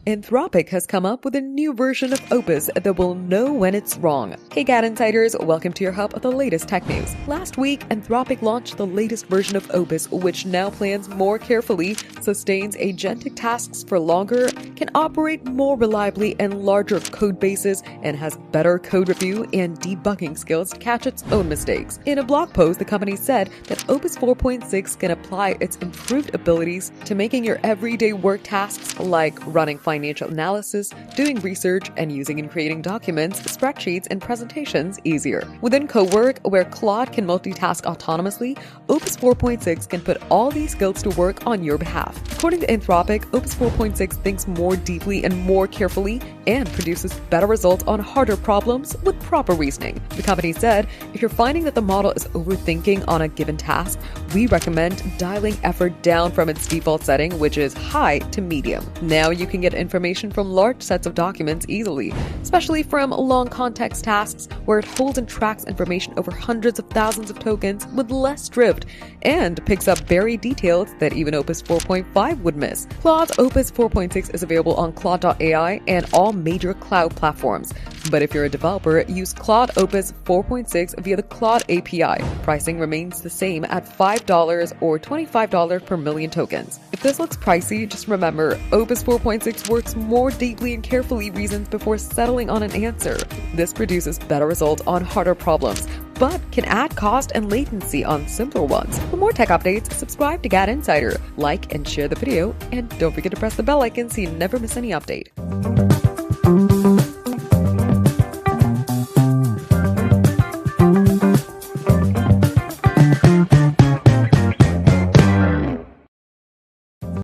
Anthropic has come up with a new version of Opus that will know when it's wrong. Hey GadInsiders, welcome to your hub of the latest tech news. Last week, Anthropic launched the latest version of Opus, which now plans more carefully, sustains agentic tasks for longer, can operate more reliably in larger code bases, and has better code review and debugging skills to catch its own mistakes. In a blog post, the company said that Opus 4.6 can apply its improved abilities to making your everyday work tasks like running financial analysis, doing research, and using and creating documents, spreadsheets, and presentations easier. Within Cowork, where Claude can multitask autonomously, Opus 4.6 can put all these skills to work on your behalf. According to Anthropic, Opus 4.6 thinks more deeply and more carefully and produces better results on harder problems with proper reasoning. The company said, if you're finding that the model is overthinking on a given task, we recommend dialing effort down from its default setting, which is high to medium. Now you can get information from large sets of documents easily, especially from long context tasks where it holds and tracks information over hundreds of thousands of tokens with less drift and picks up buried details that even Opus 4.5 would miss. Claude's Opus 4.6 is available on Claude.ai and all major cloud platforms. But if you're a developer, use Claude Opus 4.6 via the Claude API. Pricing remains the same at $5 or $25 per million tokens. If this looks pricey, just remember, Opus 4.6 works more deeply and carefully reasons before settling on an answer. This produces better results on harder problems, but can add cost and latency on simpler ones. For more tech updates, subscribe to GadInsider, like and share the video, and don't forget to press the bell icon so you never miss any update.